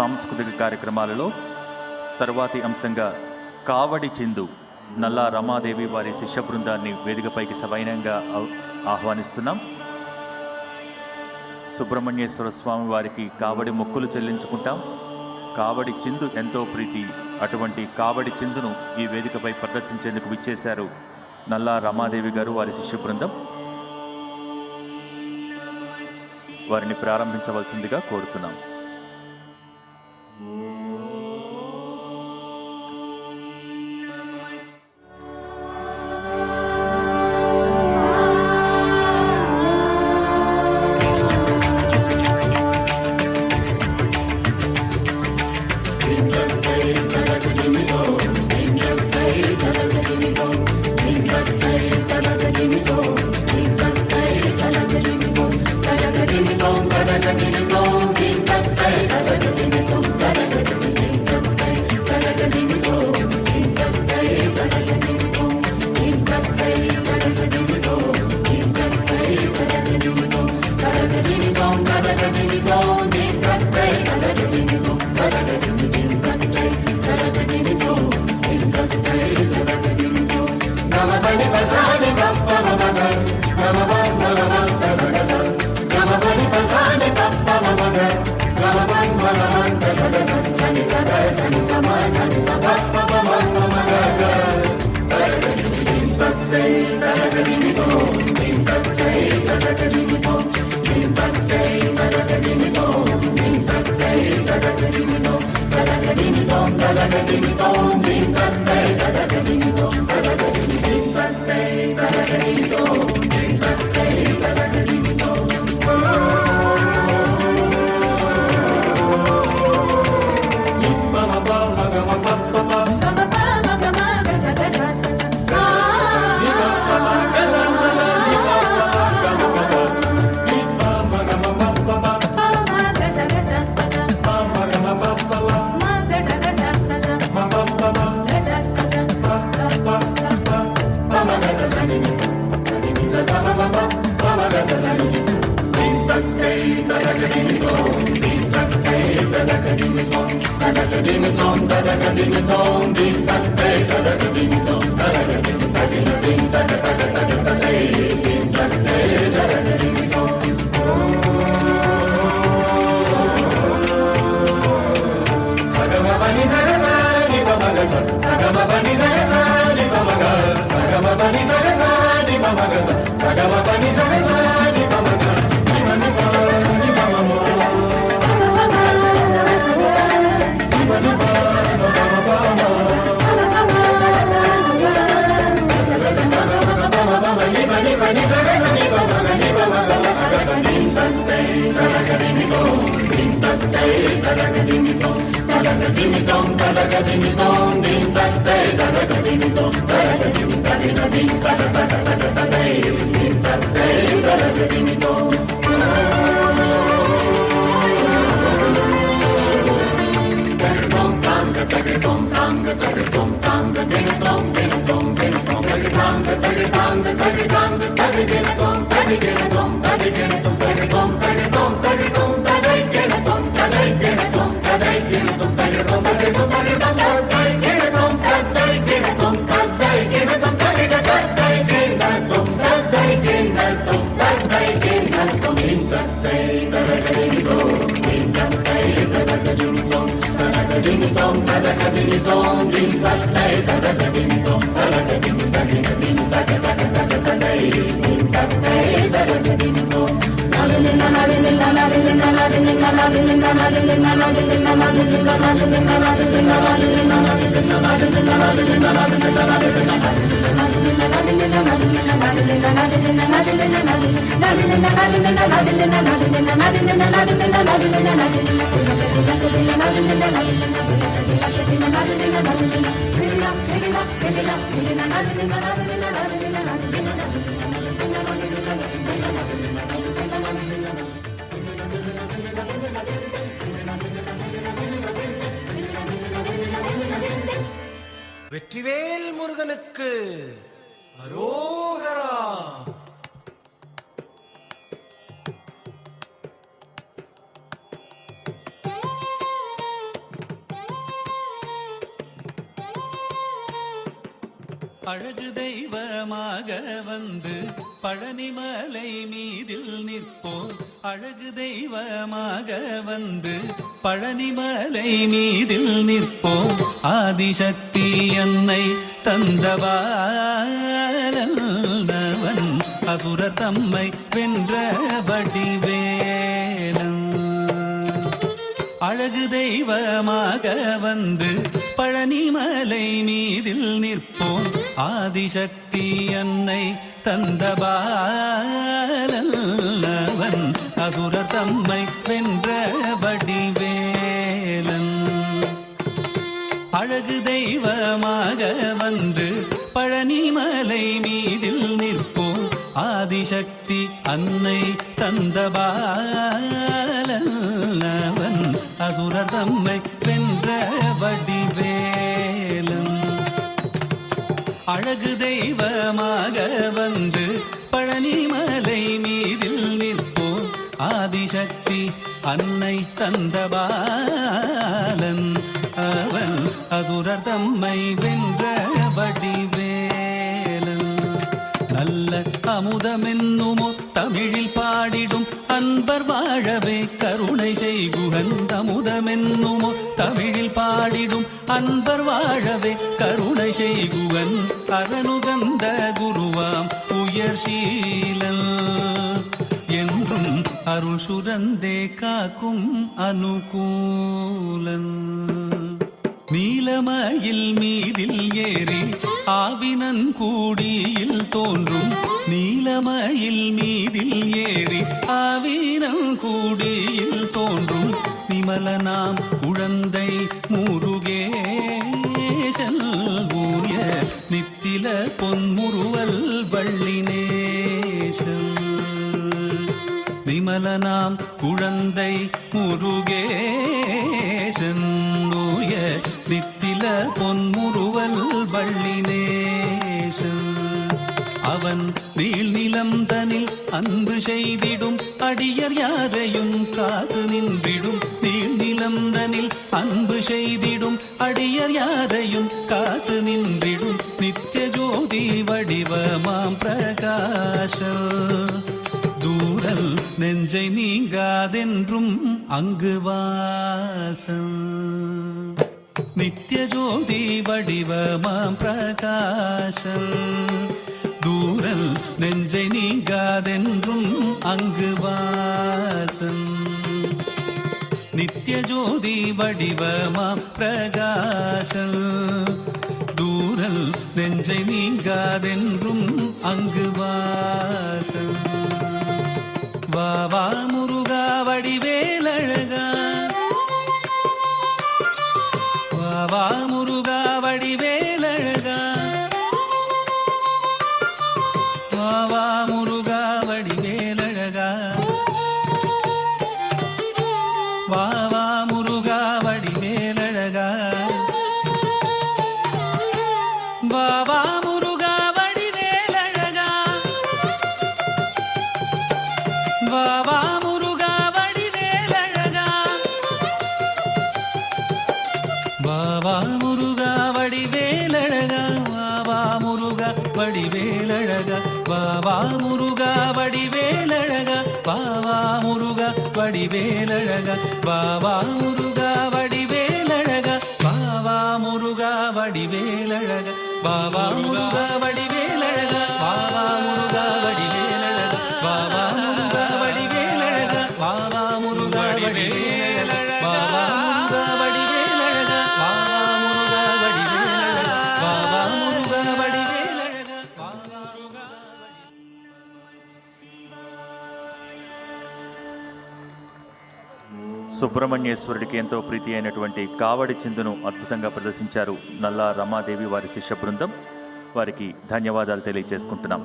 సాంస్కృతిక కార్యక్రమాలలో తరువాతి అంశంగా కావడి చిందు నల్లా రమాదేవి వారి శిష్య బృందాన్ని వేదికపైకి సవైనంగా ఆహ్వానిస్తున్నాం. సుబ్రహ్మణ్యేశ్వర స్వామి వారికి కావడి మొక్కులు చెల్లించుకుంటాం. కావడి చిందు ఎంతో ప్రీతి. అటువంటి కావడి చిందును ఈ వేదికపై ప్రదర్శించేందుకు విచ్చేశారు నల్లా రమాదేవి గారు, వారి శిష్య బృందం. వారిని ప్రారంభించవలసిందిగా కోరుతున్నాం. வெற்றிவேல் முருகனுக்கு அரோகரா. அழகு தெய்வமாக வந்து பழனிமலை மீதில் நிற்போம். அழகு தெய்வமாக வந்து பழனிமலை மீதில் நிற்போம். ஆதிசக்தி அன்னை தந்தவானவன் அசுரர் தம்மை வென்ற வடிவேலன். அழகு தெய்வமாக வந்து பழனிமலை மீதில் நிற்போம். ஆதிசக்தி அன்னை தந்தபாலன் அசுரர் தம்மை வென்ற வடிவேலன். அழகு தெய்வமாக வந்து பழனிமலை மீதில் நிற்போம். ஆதிசக்தி அன்னை தந்தபாலன் அசுரர் தம்மை வென்ற வடிவேலன். அழகு தெய்வமாக வந்து பழனிமலை மீதில் நிற்போம். ஆதிசக்தி அன்னை தந்தபாலன் அவன் அசுரர் தம்மை வென்ற வடிவேலன். நல்ல அமுதமென்னுமோ தமிழில் பாடிடும் அன்பர் வாழவே கருணை செய்குகன். அமுதமென்னுமோ தமிழில் பாடிடும் அன்பர் வாழவே கருணை செய்குகன். அரணுகந்த குருவாம் உயர் சீலன் என்றும் அருள் சுரந்தே காக்கும் அனுகூலன். நீலமயில் மீதில் ஏறி ஆவினன் கூடியில் தோன்றும். நீலமயில் மீதில் ஏறி ஆவினன் கூடியில் தோன்றும். நிமலனாம் குழந்தை முருகேசன் ஊய நித்தில பொன்முறுவல் வள்ளினேசன். நிமலனாம் குழந்தை முருகேசன் ஊய நித்தில பொன்முறுவல் வள்ளினேசன். அவன் நீள்நிலம் தனில் அன்பு செய்திடும் அடியர் யாரையும் காத்து நின்றிடும். நீள்நிலம் தனில் அன்பு செய்திடும் அடியர் யாரையும் காத்து நின்றிடும். நித்திய ஜோதி வடிவமாம் பிரகாச தூரல் நெஞ்சை நீங்காதென்றும் அங்கு வாசம். நித்திய ஜோதி வடிவமாம் பிரகாசம் தூரல் நெஞ்சை நீங்காதென்றும் அங்கு வாசம். நித்திய ஜோதி வடிவமாம் பிரகாசம் தூரல் நெஞ்சை நீங்காதென்றும் அங்கு வாசம். வா வா முருகா வடிவேலழகா. வா வா முருகா வடிவேலழகா. வா வா முருகா வடிவேலழகா. வா வா முருகா வடிவேலழகா. வா வா முருகா வடிவேலழகா. வா வா முருகா வடிவேலழகா. வா வா முருகா வடிவேலழகா. வா வா முருகா வடிவேலழகா. வா வா முருகா வடிவேலழகா. வா வா முருகா வடிவேலழகா. வா வா முருகா வடிவேலழகா. வா வா முருகா வடிவேலழகா. வா வா முருகா வடிவேலழகா. வா வா முருகா வடிவேலழகா. வா வா முருகா வடிவேலழகா. வா வா முருகா வடிவேலழகா. வா வா முருகா வடிவேலழகா. வா வா முருகா வடிவேலழகா. வா வா முருகா வடிவேலழகா. வா வா முருகா సుబ్రహ్మణ్యేశ్వరుడికి ఎంతో ప్రీతి అయినటువంటి కావడి చిందును అద్భుతంగా ప్రదర్శించారు నల్లా రమాదేవి వారి శిష్య బృందం. వారికి ధన్యవాదాలు తెలియజేసుకుంటున్నాం.